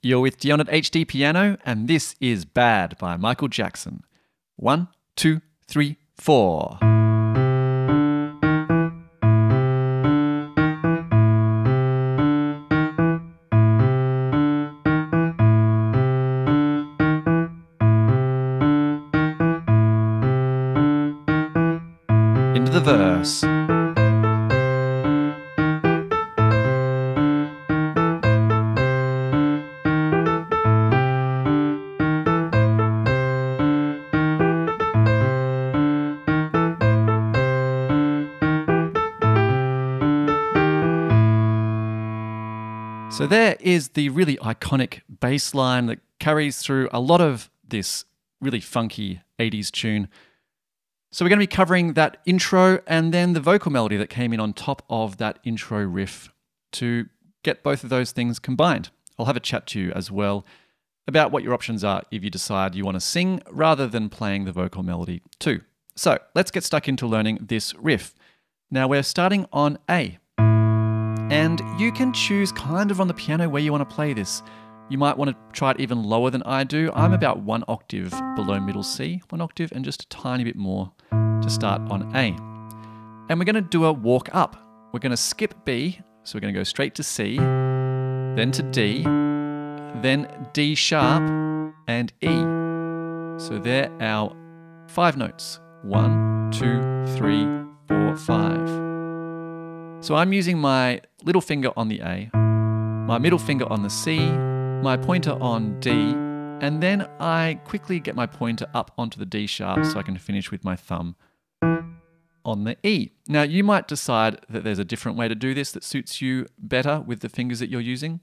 You're with Dion at HDpiano, and this is Bad by Michael Jackson. 1, 2, 3, 4. Into the verse. So there is the really iconic bass line that carries through a lot of this really funky 80s tune. So we're going to be covering that intro and then the vocal melody that came in on top of that intro riff to get both of those things combined. I'll have a chat to you as well about what your options are if you decide you want to sing rather than playing the vocal melody too. So let's get stuck into learning this riff. Now we're starting on A. And you can choose kind of on the piano where you want to play this. You might want to try it even lower than I do. I'm about 1 octave below middle C, 1 octave, and just a tiny bit more to start on A. And we're going to do a walk up. We're going to skip B, so we're going to go straight to C, then to D, then D sharp, and E. So they're our 5 notes. 1, 2, 3, 4, 5. So I'm using my little finger on the A, my middle finger on the C, my pointer on D, and then I quickly get my pointer up onto the D sharp so I can finish with my thumb on the E. Now you might decide that there's a different way to do this that suits you better with the fingers that you're using.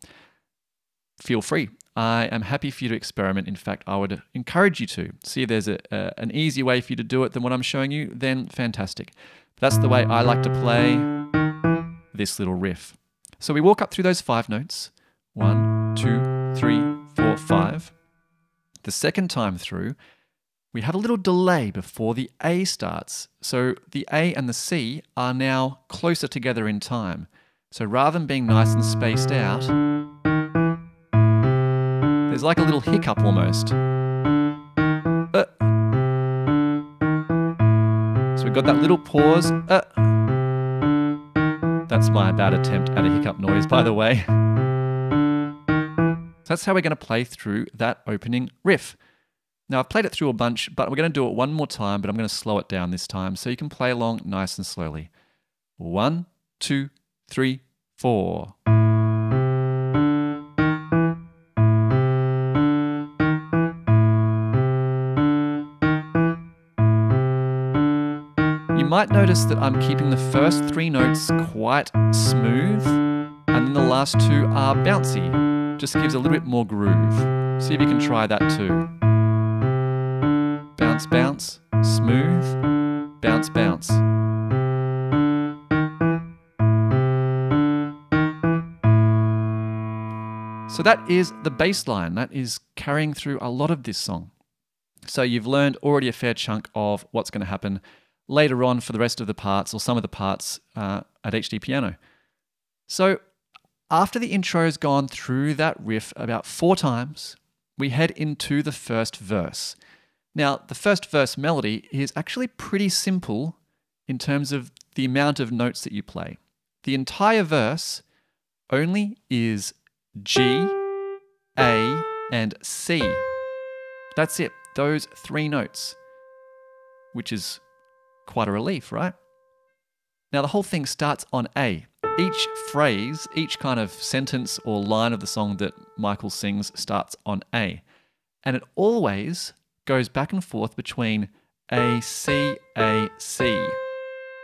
Feel free. I am happy for you to experiment. In fact, I would encourage you to. See if there's an easier way for you to do it than what I'm showing you, then fantastic. But that's the way I like to play this little riff. So we walk up through those 5 notes. 1, 2, 3, 4, 5. The second time through, we have a little delay before the A starts. So the A and the C are now closer together in time. So rather than being nice and spaced out, there's like a little hiccup almost. So we've got that little pause. That's my bad attempt at a hiccup noise, by the way. So that's how we're going to play through that opening riff. Now, I've played it through a bunch, but we're going to do it one more time, but I'm going to slow it down this time so you can play along nice and slowly. 1, 2, 3, 4. You might notice that I'm keeping the first 3 notes quite smooth, and then the last 2 are bouncy. Just gives a little bit more groove. See if you can try that too. Bounce, bounce, smooth, bounce, bounce. So that is the bass line. That is carrying through a lot of this song. So you've learned already a fair chunk of what's going to happen later on for the rest of the parts, or some of the parts at HDpiano. So after the intro has gone through that riff about 4 times, we head into the first verse. Now, the first verse melody is actually pretty simple in terms of the amount of notes that you play. The entire verse only is G, A, and C. That's it, those 3 notes, which is quite a relief, right? Now the whole thing starts on A. Each phrase, each kind of sentence or line of the song that Michael sings starts on A. And it always goes back and forth between A, C, A, C.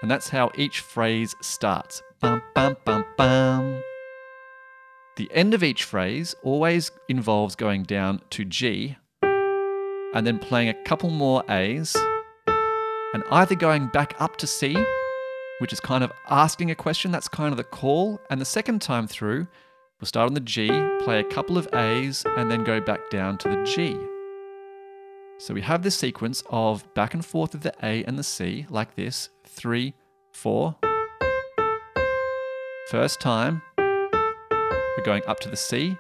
And that's how each phrase starts. Bum, bum, bum, bum. The end of each phrase always involves going down to G and then playing a couple more A's, and either going back up to C, which is kind of asking a question, that's kind of the call, and the second time through, we'll start on the G, play a couple of A's, and then go back down to the G. So we have this sequence of back and forth of the A and the C, like this, 3, 4. First time, we're going up to the C,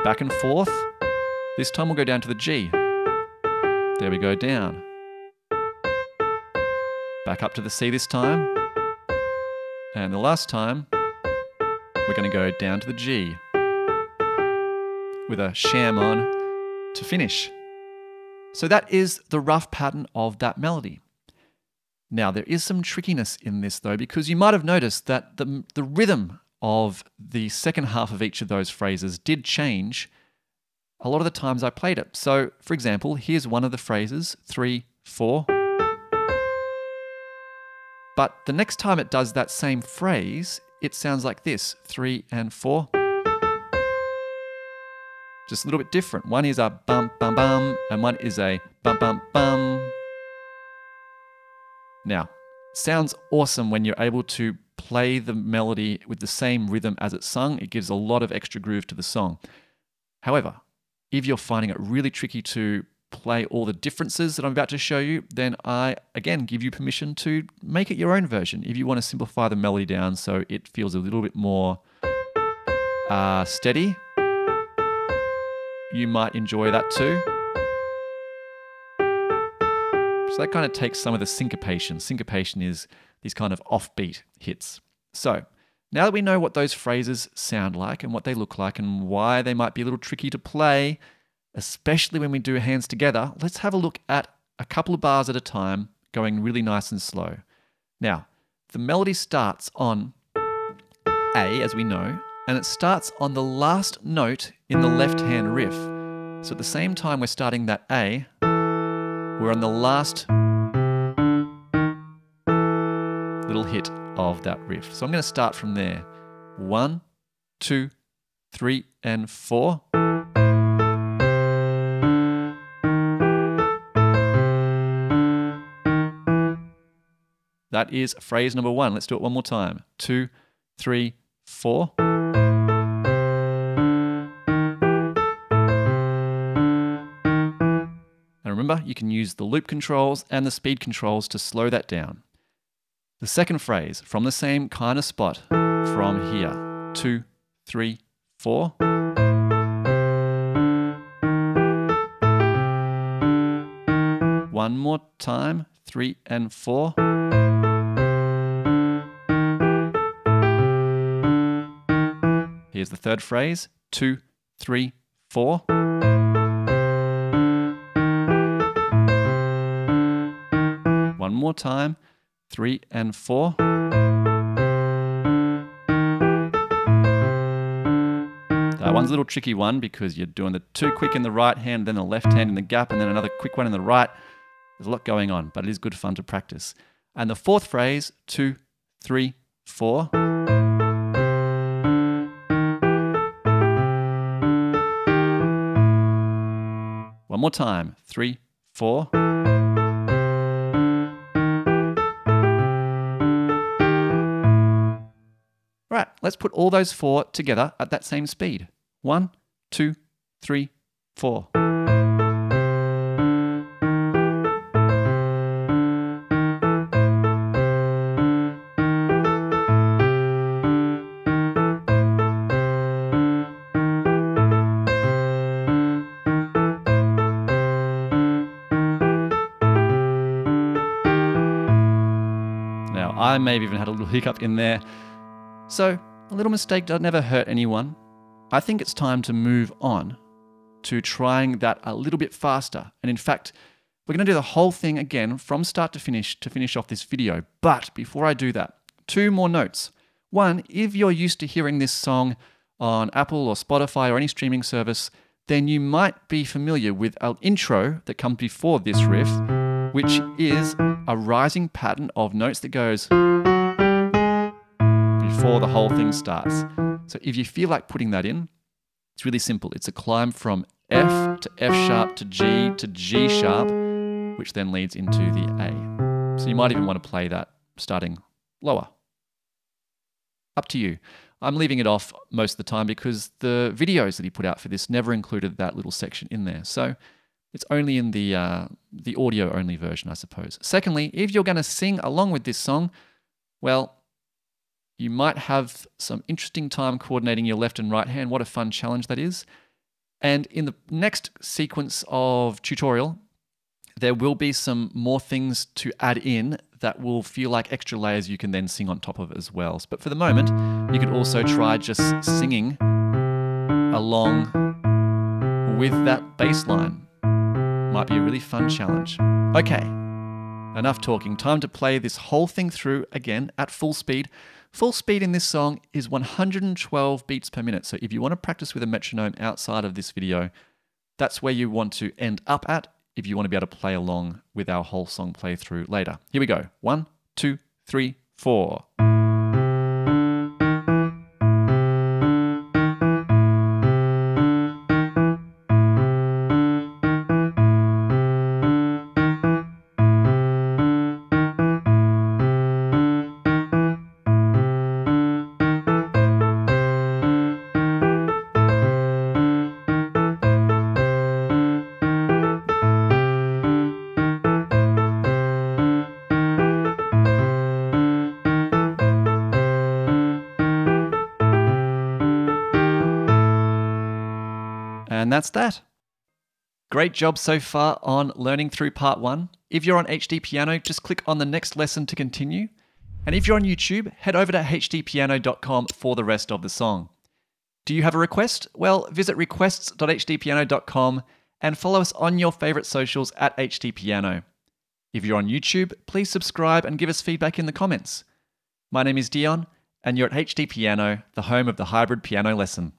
back and forth. This time we'll go down to the G. There we go, down. Back up to the C this time. And the last time, we're going to go down to the G with a sham on to finish. So that is the rough pattern of that melody. Now, there is some trickiness in this though, because you might have noticed that the rhythm of the second half of each of those phrases did change a lot of the times I played it. So, for example, here's one of the phrases, 3, 4. But the next time it does that same phrase, it sounds like this, 3 and 4. Just a little bit different. One is a bum, bum, bum, and one is a bum, bum, bum. Now, sounds awesome when you're able to play the melody with the same rhythm as it's sung. It gives a lot of extra groove to the song. However, if you're finding it really tricky to play all the differences that I'm about to show you, then I, again, give you permission to make it your own version. If you want to simplify the melody down so it feels a little bit more steady, you might enjoy that too. So that kind of takes some of the syncopation. Syncopation is these kind of offbeat hits. So now that we know what those phrases sound like and what they look like and why they might be a little tricky to play, especially when we do hands together, let's have a look at a couple of bars at a time, going really nice and slow. Now, the melody starts on A, as we know, and it starts on the last note in the left-hand riff. So at the same time we're starting that A, we're on the last little hit of that riff. So I'm going to start from there. 1, 2, 3, and 4. That is phrase number 1. Let's do it one more time. 2, 3, 4. And remember, you can use the loop controls and the speed controls to slow that down. The second phrase, from the same kind of spot, from here. 2, 3, 4. One more time. 3 and 4. Here's the third phrase. 2, 3, 4. One more time. 3 and 4. That one's a little tricky one because you're doing the 2 quick in the right hand, then the left hand in the gap, and then another quick one in the right. There's a lot going on, but it is good fun to practice. And the fourth phrase, 2, 3, 4. One more time. 3, 4. Right, let's put all those 4 together at that same speed. 1, 2, 3, 4. Now, I may have even had a little hiccup in there. So, a little mistake does never hurt anyone. I think it's time to move on to trying that a little bit faster. And in fact, we're going to do the whole thing again from start to finish off this video. But before I do that, 2 more notes. One, if you're used to hearing this song on Apple or Spotify or any streaming service, then you might be familiar with an intro that comes before this riff, which is a rising pattern of notes that goes before the whole thing starts. So if you feel like putting that in, it's really simple. It's a climb from F to F sharp to G sharp, which then leads into the A. So you might even want to play that starting lower. Up to you. I'm leaving it off most of the time because the videos that he put out for this never included that little section in there. So it's only in the audio-only version, I suppose. Secondly, if you're going to sing along with this song, well, you might have some interesting time coordinating your left and right hand. What a fun challenge that is. And in the next sequence of tutorial, there will be some more things to add in that will feel like extra layers you can then sing on top of as well. But for the moment, you could also try just singing along with that bass line. Might be a really fun challenge. Okay, enough talking. Time to play this whole thing through again at full speed. Full speed in this song is 112 beats per minute. So if you want to practice with a metronome outside of this video, that's where you want to end up at if you want to be able to play along with our whole song playthrough later. Here we go. 1, 2, 3, 4. And that's that. Great job so far on learning through part 1. If you're on HDpiano, just click on the next lesson to continue. And if you're on YouTube, head over to HDpiano.com for the rest of the song. Do you have a request? Well, visit requests.hdpiano.com and follow us on your favorite socials at HDpiano. If you're on YouTube, please subscribe and give us feedback in the comments. My name is Dion, and you're at HDpiano, the home of the hybrid piano lesson.